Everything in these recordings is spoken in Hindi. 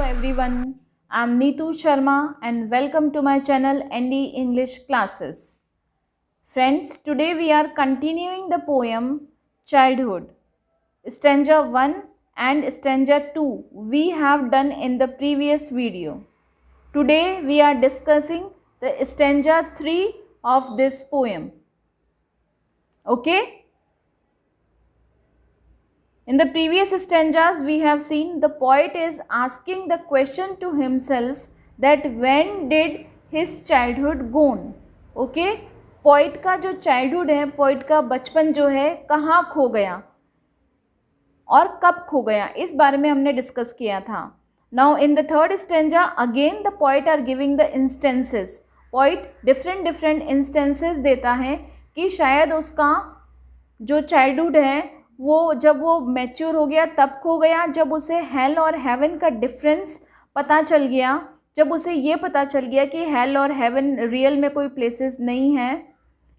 everyone. I'm Neetu Sharma and welcome to my channel ND English Classes. Friends, today we are continuing the poem Childhood. Stanza 1 and stanza 2 we have done in the previous video. Today we are discussing the stanza 3 of this poem. Okay? In the previous stanzas, we have seen the poet is asking the question to himself that when did his childhood gone? Okay? Poet का जो चाइल्डहुड है, पोइट का बचपन जो है कहाँ खो गया और कब खो गया, इस बारे में हमने डिस्कस किया था. Now in the third stanza again the poet are giving the instances. Poet different instances देता है कि शायद उसका जो चाइल्डहुड है वो जब वो मैच्योर हो गया तब खो गया, जब उसे हेल और हेवन का डिफरेंस पता चल गया, जब उसे ये पता चल गया कि हेल और हेवन रियल में कोई प्लेसेस नहीं है,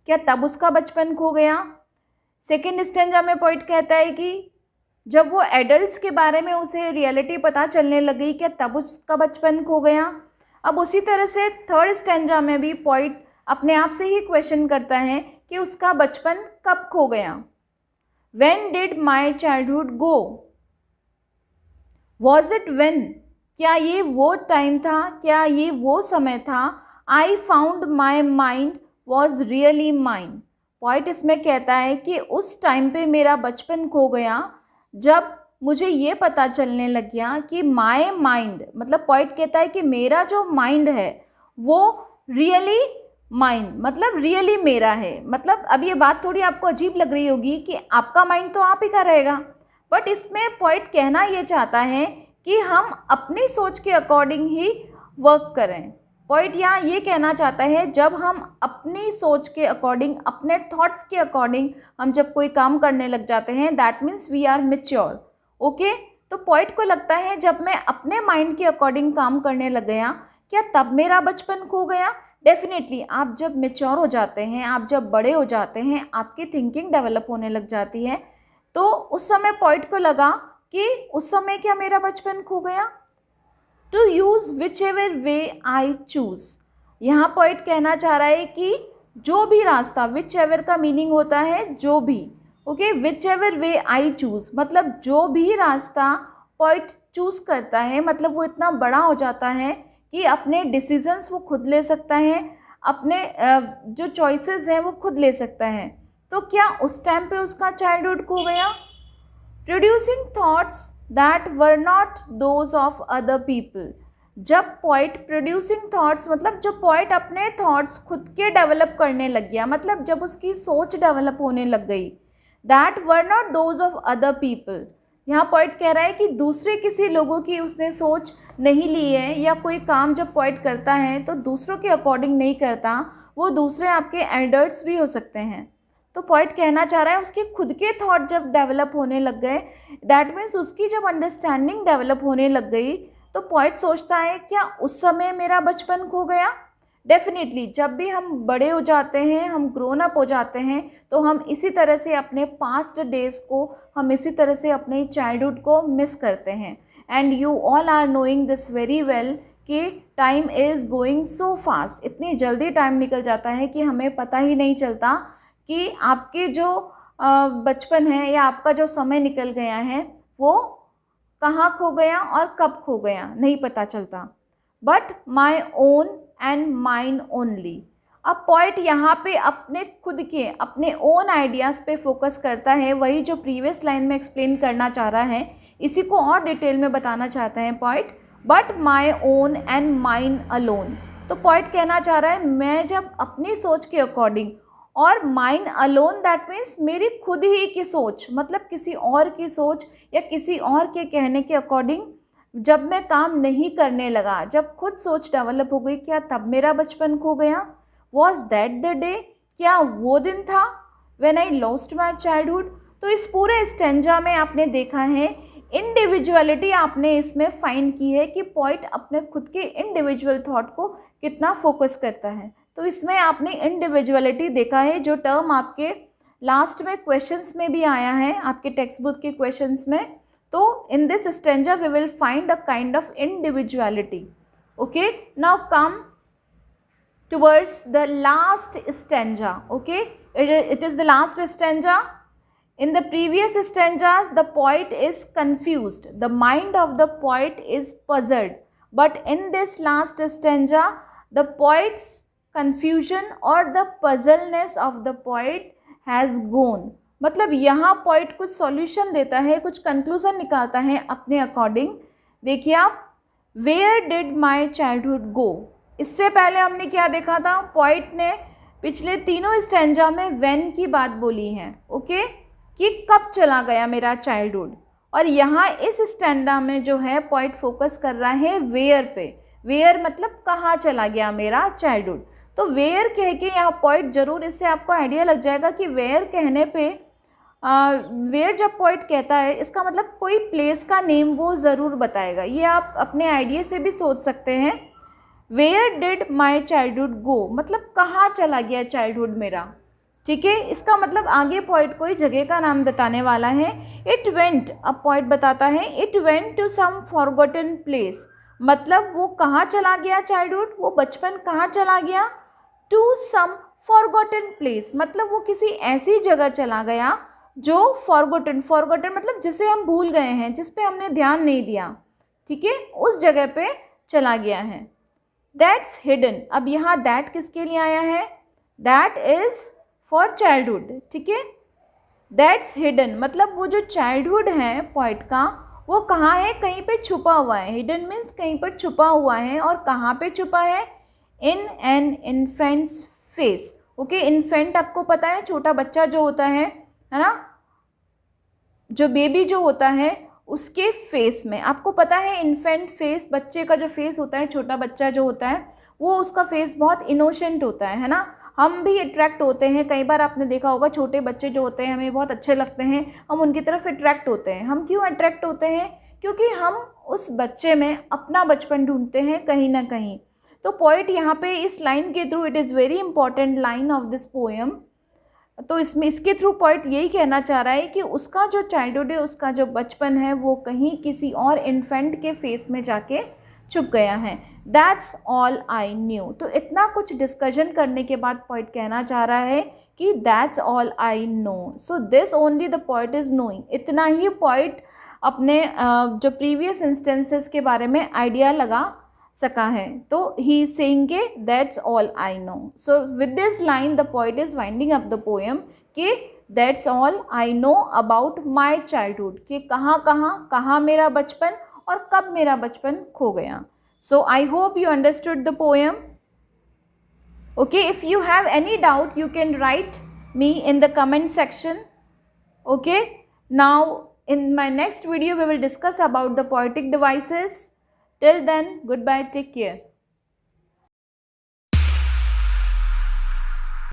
क्या तब उसका बचपन खो गया. सेकेंड स्टेंजा में पोइट कहता है कि जब वो एडल्ट्स के बारे में उसे रियलिटी पता चलने लग गई, क्या तब उसका बचपन खो गया. अब उसी तरह से थर्ड स्टेंजा में भी पोइट अपने आप से ही क्वेश्चन करता है कि उसका बचपन कब खो गया. When did my childhood go? Was it when? क्या ये वो टाइम था, क्या ये वो समय था. I found my mind was really mine. Point इसमें कहता है कि उस टाइम पे मेरा बचपन खो गया जब मुझे ये पता चलने लग गया कि माई माइंड, मतलब पॉइंट कहता है कि मेरा जो माइंड है वो रियली माइंड मतलब रियली मेरा है. मतलब अब ये बात थोड़ी आपको अजीब लग रही होगी कि आपका माइंड तो आप ही का रहेगा, बट इसमें पॉइंट कहना ये चाहता है कि हम अपनी सोच के अकॉर्डिंग ही वर्क करें. पॉइंट यहाँ ये कहना चाहता है जब हम अपनी सोच के अकॉर्डिंग, अपने थॉट्स के अकॉर्डिंग हम जब कोई काम करने लग जाते हैं, that means we are mature. Okay, तो पॉइंट को लगता है जब मैं अपने माइंड के अकॉर्डिंग काम करने लग गया, क्या तब मेरा बचपन खो गया. डेफिनेटली आप जब मेच्योर हो जाते हैं, आप जब बड़े हो जाते हैं, आपकी थिंकिंग डेवलप होने लग जाती है, तो उस समय पॉइंट को लगा कि उस समय क्या मेरा बचपन खो गया. To use whichever way I choose. यहाँ पॉइंट कहना चाह रहा है कि जो भी रास्ता, विच एवर का मीनिंग होता है जो भी. Okay, which ever way I choose मतलब जो भी रास्ता पॉइंट चूज़ करता है, मतलब वो इतना बड़ा हो जाता है कि अपने डिसीजंस वो खुद ले सकता है, अपने जो चॉइसेस हैं वो खुद ले सकता है. तो क्या उस टाइम पे उसका चाइल्डहुड खो गया. Producing thoughts that were not those of other people. जब पोइट प्रोड्यूसिंग थॉट्स मतलब जो पोइट अपने थॉट्स खुद के डेवलप करने लग गया, मतलब जब उसकी सोच डेवलप होने लग गई, that were not those of other people. यहाँ पॉइंट कह रहा है कि दूसरे किसी लोगों की उसने सोच नहीं ली है, या कोई काम जब पॉइंट करता है तो दूसरों के अकॉर्डिंग नहीं करता, वो दूसरे आपके एल्डर्स भी हो सकते हैं. तो पॉइंट कहना चाह रहा है उसके खुद के थॉट जब डेवलप होने लग गए, दैट मीन्स उसकी जब अंडरस्टैंडिंग डेवलप होने लग गई, तो पॉइंट सोचता है क्या उस समय मेरा बचपन खो गया. डेफिनेटली जब भी हम बड़े हो जाते हैं, हम ग्रोन अप हो जाते हैं, तो हम इसी तरह से अपने पास्ट डेज को, हम इसी तरह से अपने चाइल्डहुड को मिस करते हैं. And you all are knowing this very well कि time is going so fast. इतनी जल्दी टाइम निकल जाता है कि हमें पता ही नहीं चलता कि आपके जो बचपन है या आपका जो समय निकल गया है वो कहाँ खो गया और कब खो गया, नहीं पता चलता. But my own and mine only. अब पॉइंट यहाँ पे अपने खुद के, अपने ओन आइडियाज़ पे फोकस करता है. वही जो प्रीवियस लाइन में एक्सप्लेन करना चाह रहा है, इसी को और डिटेल में बताना चाहता है point. But my own and mine alone. तो पॉइंट कहना चाह रहा है मैं जब अपनी सोच के अकॉर्डिंग, और माइन अलोन दैट मीन्स मेरी खुद ही की सोच, मतलब किसी और की सोच या किसी और के कहने के अकॉर्डिंग जब मैं काम नहीं करने लगा, जब खुद सोच डेवलप हो गई, क्या तब मेरा बचपन खो गया. वॉज दैट द डे, क्या वो दिन था when I lost my childhood. तो इस पूरे स्टेंजा में आपने देखा है इंडिविजुअलिटी आपने इसमें फाइंड की है कि पॉइंट अपने खुद के इंडिविजुअल थॉट को कितना फोकस करता है. तो इसमें आपने इंडिविजुअलिटी देखा है, जो टर्म आपके लास्ट में क्वेश्चंस में भी आया है, आपके टेक्स्ट बुक के क्वेश्चंस में. तो in this stanza we will find a kind of individuality. Okay, now come towards the last stanza. Okay, it is the last stanza. In the previous stanzas, the poet is confused. The mind of the poet is puzzled. But in this last stanza, the poet's confusion or the puzzleness of the poet has gone. मतलब यहाँ poet कुछ solution देता है, कुछ conclusion निकालता है अपने अकॉर्डिंग. देखिए आप, Where did my childhood go? इससे पहले हमने क्या देखा था? पोइट ने पिछले तीनों स्टैंजा में व्हेन की बात बोली है. ओके, कि कब चला गया मेरा चाइल्डहुड. और यहाँ इस स्टैंडा में जो है पोइट फोकस कर रहा है वेयर पे. वेयर मतलब कहाँ चला गया मेरा चाइल्डहुड. तो वेयर कह के यहाँ पोइट जरूर, इससे आपको आइडिया लग जाएगा कि वेयर कहने पे वेयर जब पोइट कहता है इसका मतलब कोई प्लेस का नेम वो ज़रूर बताएगा. ये आप अपने आइडिया से भी सोच सकते हैं. Where did my childhood go मतलब कहाँ चला गया चाइल्डहुड मेरा. ठीक है, इसका मतलब आगे पोइट कोई जगह का नाम बताने वाला है. इट वेंट, अब पोइट बताता है it went to some forgotten place. मतलब वो कहाँ चला गया चाइल्डहुड, वो बचपन कहाँ चला गया. टू सम फॉरगॉटन प्लेस मतलब वो किसी ऐसी जगह चला गया जो फॉरगॉटन मतलब जिसे हम भूल गए हैं, जिस पे हमने ध्यान नहीं दिया. ठीक है, उस जगह पे चला गया है. दैट्स हिडन, अब यहाँ दैट किसके लिए आया है. That is for childhood. ठीक है, दैट्स हिडन मतलब वो जो चाइल्डहुड है पोइट का वो कहाँ है, कहीं पे छुपा हुआ है. हिडन मीन्स कहीं पर छुपा हुआ है. और कहाँ पे छुपा है, in an infants face. Okay, infant आपको पता है छोटा बच्चा जो होता है ना, जो बेबी जो होता है उसके फेस में. आपको पता है इन्फेंट फेस, बच्चे का जो फेस होता है, छोटा बच्चा जो होता है वो उसका फेस बहुत इनोसेंट होता है ना. हम भी अट्रैक्ट होते हैं, कई बार आपने देखा होगा छोटे बच्चे जो होते हैं हमें बहुत अच्छे लगते हैं, हम उनकी तरफ अट्रैक्ट होते हैं. हम क्यों अट्रैक्ट होते हैं, क्योंकि हम उस बच्चे में अपना बचपन ढूंढते हैं कहीं ना कहीं. तो पोइट यहाँ पे इस लाइन के through, it is very important line of this poem, तो इसके थ्रू पोइट यही कहना चाह रहा है कि उसका जो चाइल्डहुड है, उसका जो बचपन है वो कहीं किसी और इन्फेंट के फेस में जाके छुप गया है. That's all I knew. तो इतना कुछ डिस्कशन करने के बाद पोइट कहना चाह रहा है कि that's all I know. So this only the poet is knowing. इतना ही पोइट अपने जो प्रीवियस इंस्टेंसेस के बारे में आइडिया लगा सका है. तो ही इज सेइंग के that's all I know. So with this line the poet is winding up the poem कि that's all I know about my childhood, कि कहाँ मेरा बचपन और कब मेरा बचपन खो गया. So I hope you understood the poem. Okay, if you have any doubt you can write me in the comment section. Okay, now in my next video we will discuss about the poetic devices. Till then, goodbye, take care.